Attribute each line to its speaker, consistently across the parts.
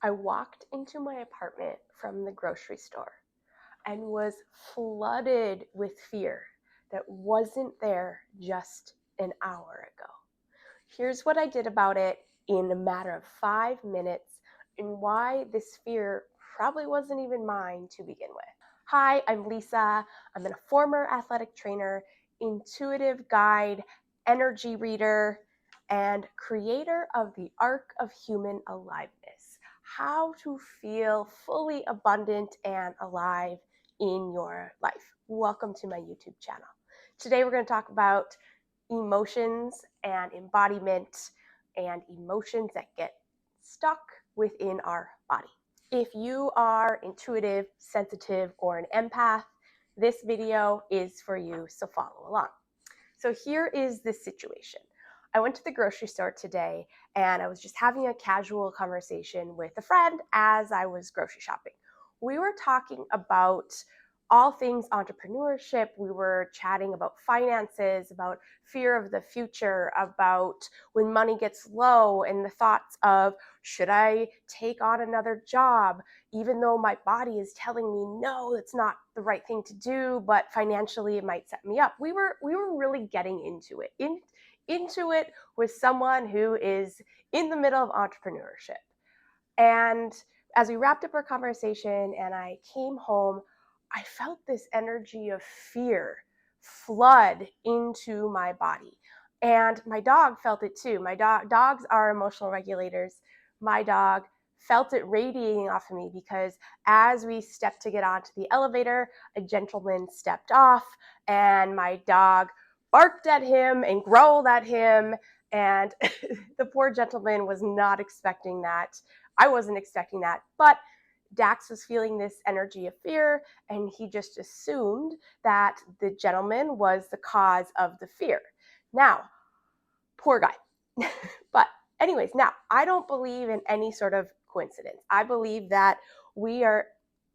Speaker 1: I walked into my apartment from the grocery store and was flooded with fear that wasn't there just an hour ago. Here's what I did about it in a matter of 5 minutes and why this fear probably wasn't even mine to begin with. Hi, I'm Lisa. I'm a former athletic trainer, intuitive guide, energy reader, and creator of the Arc of Human Aliveness. How to feel fully abundant and alive in your life. Welcome to my YouTube channel. Today we're going to talk about emotions and embodiment and emotions that get stuck within our body. If you are intuitive, sensitive, or an empath, this video is for you, so follow along. So here is the situation. I went to the grocery store today and I was just having a casual conversation with a friend as I was grocery shopping. We were talking about all things entrepreneurship. We were chatting about finances, about fear of the future, about when money gets low and the thoughts of, should I take on another job, even though my body is telling me, no, it's not the right thing to do, but financially it might set me up. We were really getting into it with someone who is in the middle of entrepreneurship. And as we wrapped up our conversation and I came home, I felt this energy of fear flood into my body. And my dog felt it too. Dogs are emotional regulators. My dog felt it radiating off of me because as we stepped to get onto the elevator, a gentleman stepped off and my dog barked at him and growled at him. And the poor gentleman was not expecting that. I wasn't expecting that, but Dax was feeling this energy of fear, and he just assumed that the gentleman was the cause of the fear. Now, poor guy. But anyways, now, I don't believe in any sort of coincidence. I believe that we are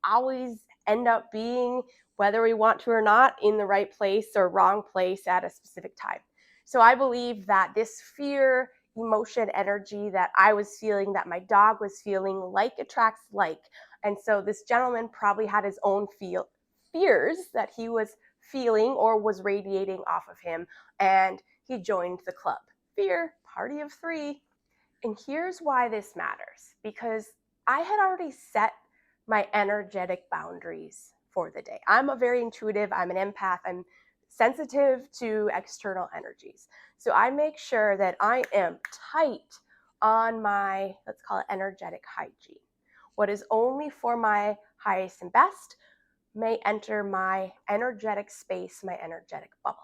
Speaker 1: always end up being, whether we want to or not, in the right place or wrong place at a specific time. So I believe that this fear, emotion, energy that I was feeling, that my dog was feeling, like attracts like. And so this gentleman probably had his own fears that he was feeling or was radiating off of him, and he joined the club. Fear, party of three. And here's why this matters, because I had already set my energetic boundaries for the day. I'm a very intuitive, I'm an empath, I'm sensitive to external energies. So I make sure that I am tight on my, let's call it energetic hygiene. What is only for my highest and best may enter my energetic space, my energetic bubble.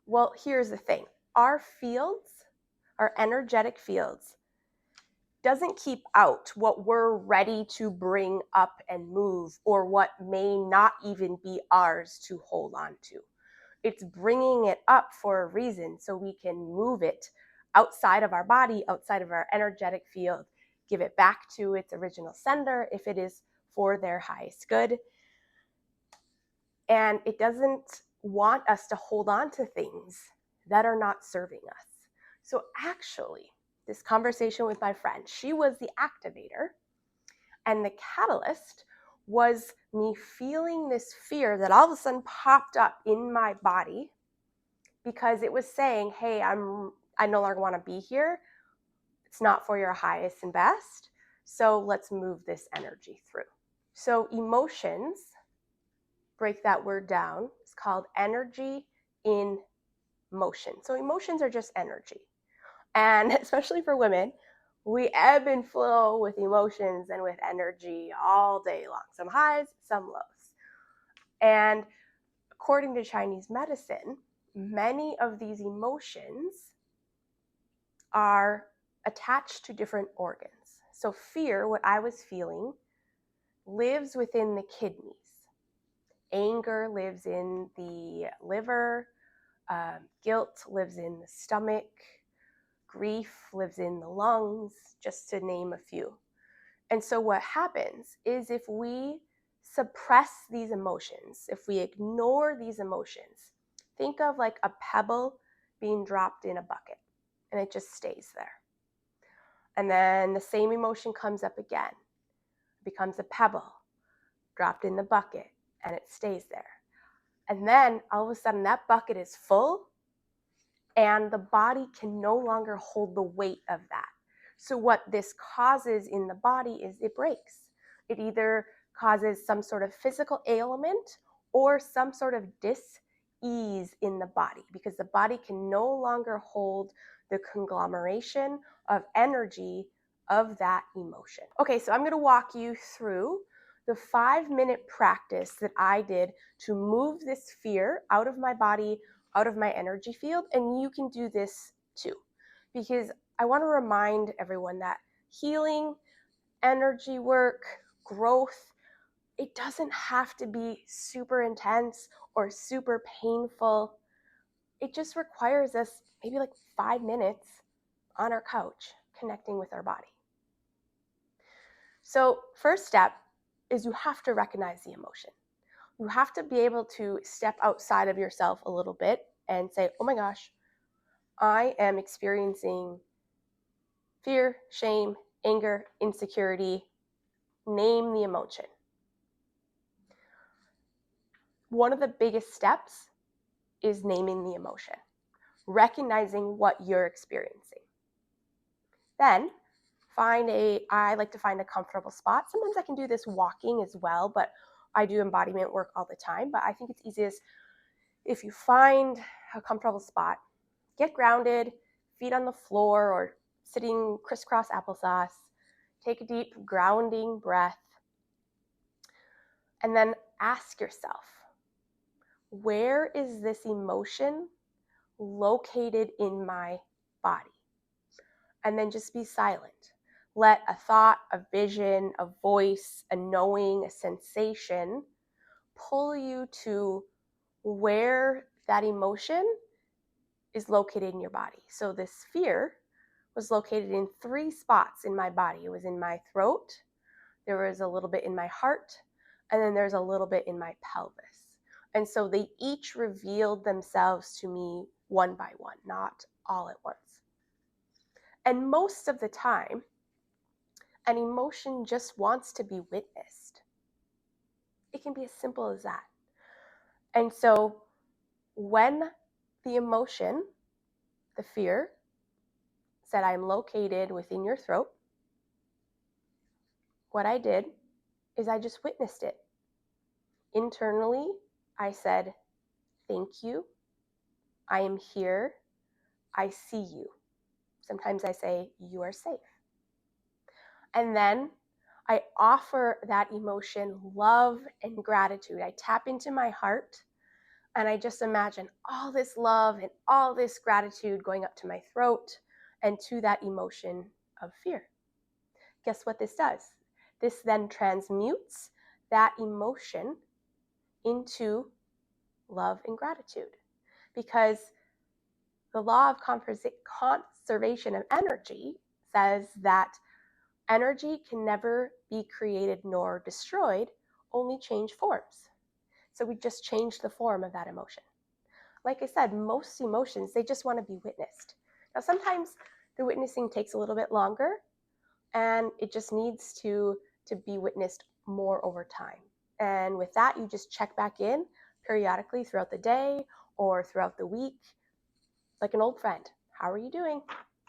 Speaker 1: Well, here's the thing. Our fields, our energetic fields, doesn't keep out what we're ready to bring up and move, or what may not even be ours to hold on to. It's bringing it up for a reason so we can move it outside of our body, outside of our energetic field, give it back to its original sender if it is for their highest good. And it doesn't want us to hold on to things that are not serving us. So actually, this conversation with my friend, she was the activator, and the catalyst was me feeling this fear that all of a sudden popped up in my body because it was saying, hey, I no longer want to be here. It's not for your highest and best. So let's move this energy through. So emotions, break that word down, it's called energy in motion. So emotions are just energy. And especially for women, we ebb and flow with emotions and with energy all day long. Some highs, some lows. And according to Chinese medicine, many of these emotions are attached to different organs. So fear, what I was feeling, lives within the kidneys. Anger lives in the liver. Guilt lives in the stomach. Grief lives in the lungs, just to name a few. And so what happens is if we suppress these emotions, if we ignore these emotions, think of like a pebble being dropped in a bucket and it just stays there. And then the same emotion comes up again, becomes a pebble, dropped in the bucket, and it stays there. And then all of a sudden that bucket is full and the body can no longer hold the weight of that. So what this causes in the body is it breaks. It either causes some sort of physical ailment or some sort of dis-ease in the body, because the body can no longer hold the conglomeration of energy of that emotion. Okay, so I'm going to walk you through the 5-minute practice that I did to move this fear out of my body, out of my energy field, and you can do this too. Because I want to remind everyone that healing, energy work, growth, it doesn't have to be super intense or super painful. It just requires us maybe like 5 minutes on our couch connecting with our body. So first step is you have to recognize the emotion. You have to be able to step outside of yourself a little bit and say, oh my gosh, I am experiencing fear, shame, anger, insecurity. Name the emotion. One of the biggest steps is naming the emotion, recognizing what you're experiencing. Then I like to find a comfortable spot. Sometimes I can do this walking as well, but I do embodiment work all the time. But I think it's easiest if you find a comfortable spot, get grounded, feet on the floor or sitting crisscross applesauce, take a deep grounding breath, and then ask yourself, where is this emotion located in my body? And then just be silent. Let a thought, a vision, a voice, a knowing, a sensation pull you to where that emotion is located in your body. So this fear was located in 3 spots in my body. It was in my throat, there was a little bit in my heart, and then there's a little bit in my pelvis. And so they each revealed themselves to me one by one, not all at once. And most of the time, an emotion just wants to be witnessed. It can be as simple as that. And so when the emotion, the fear, said, I'm located within your throat, what I did is I just witnessed it. Internally, I said, thank you. I am here. I see you. Sometimes I say, you are safe. And then I offer that emotion love and gratitude. I tap into my heart and I just imagine all this love and all this gratitude going up to my throat and to that emotion of fear. Guess what this does? This then transmutes that emotion into love and gratitude, because the law of conservation of energy says that energy can never be created nor destroyed, only change forms. So we just change the form of that emotion. Like I said, most emotions, they just want to be witnessed. Now, sometimes the witnessing takes a little bit longer, and it just needs to be witnessed more over time. And with that, you just check back in periodically throughout the day or throughout the week, like an old friend. How are you doing?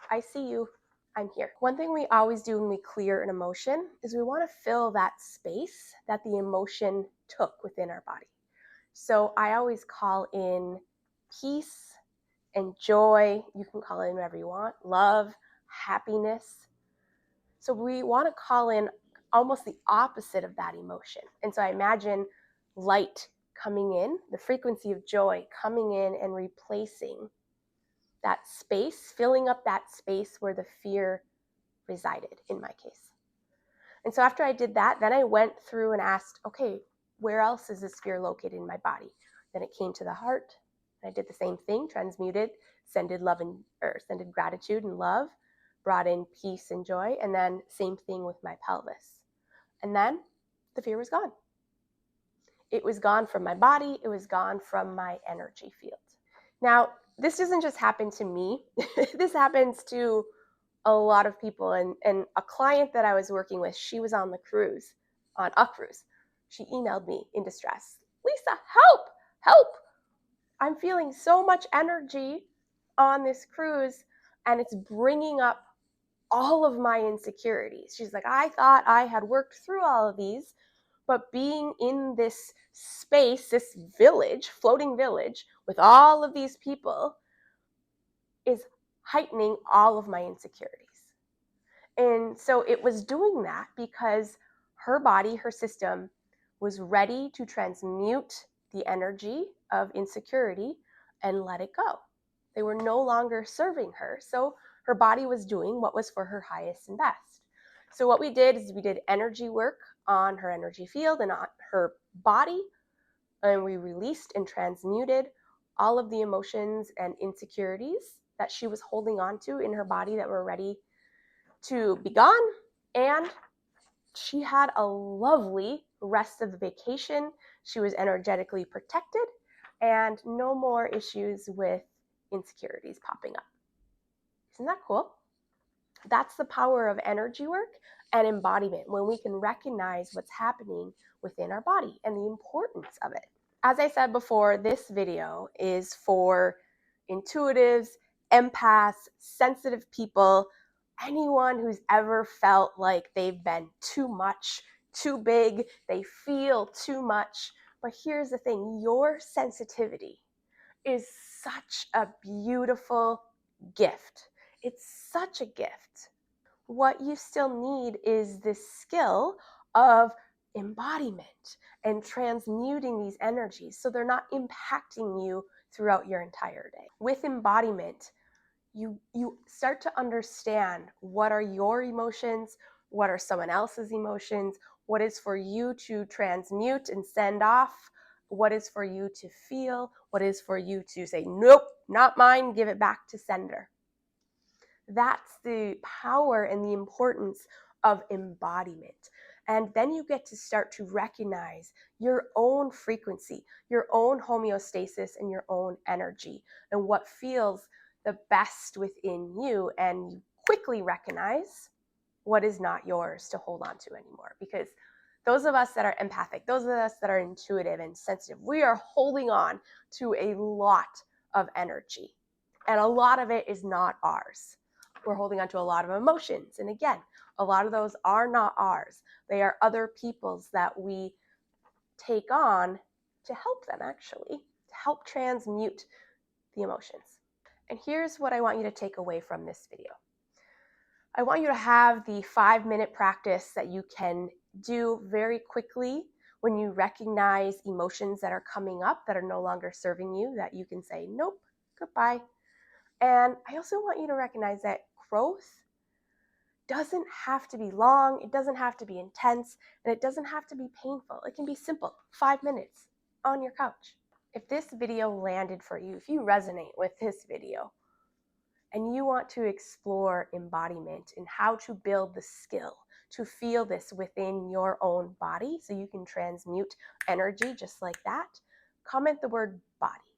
Speaker 1: I see you. I'm here. One thing we always do when we clear an emotion is we want to fill that space that the emotion took within our body. So I always call in peace and joy. You can call in whatever you want. Love, happiness. So we want to call in almost the opposite of that emotion. And so I imagine light coming in, the frequency of joy coming in and replacing that space, filling up that space where the fear resided in my case. And so after I did that, then I went through and asked, okay, where else is this fear located in my body? Then it came to the heart. And I did the same thing, transmuted, sended gratitude and love, brought in peace and joy, and then same thing with my pelvis. And then the fear was gone. It was gone from my body. It was gone from my energy field. Now, this doesn't just happen to me. This happens to a lot of people, and a client that I was working with, she was on a cruise. She emailed me in distress. Lisa, help, help. I'm feeling so much energy on this cruise, and it's bringing up all of my insecurities. She's like, I thought I had worked through all of these, but being in this space, this village, floating village, with all of these people is heightening all of my insecurities. And so it was doing that because her body, her system, was ready to transmute the energy of insecurity and let it go. They were no longer serving her. So her body was doing what was for her highest and best. So what we did is we did energy work on her energy field and on her body, and we released and transmuted all of the emotions and insecurities that she was holding on to in her body that were ready to be gone. And she had a lovely rest of the vacation. She was energetically protected and no more issues with insecurities popping up. Isn't that cool? That's the power of energy work and embodiment, when we can recognize what's happening within our body and the importance of it. As I said before, this video is for intuitives, empaths, sensitive people, anyone who's ever felt like they've been too much, too big, they feel too much. But here's the thing, your sensitivity is such a beautiful gift. It's such a gift. What you still need is this skill of embodiment and transmuting these energies so they're not impacting you throughout your entire day. With embodiment, you start to understand what are your emotions, what are someone else's emotions, what is for you to transmute and send off, what is for you to feel, what is for you to say, nope, not mine, give it back to sender. That's the power and the importance of embodiment. And then you get to start to recognize your own frequency, your own homeostasis, and your own energy, and what feels the best within you. And you quickly recognize what is not yours to hold on to anymore. Because those of us that are empathic, those of us that are intuitive and sensitive, we are holding on to a lot of energy. And a lot of it is not ours. We're holding on to a lot of emotions. And again, a lot of those are not ours. They are other people's that we take on to help them, actually, to help transmute the emotions. And here's what I want you to take away from this video. I want you to have the 5-minute practice that you can do very quickly when you recognize emotions that are coming up that are no longer serving you, that you can say, nope, goodbye. And I also want you to recognize that growth doesn't have to be long, it doesn't have to be intense, and it doesn't have to be painful. It can be simple, 5 minutes on your couch. If this video landed for you, if you resonate with this video, and you want to explore embodiment and how to build the skill to feel this within your own body so you can transmute energy just like that, comment the word body.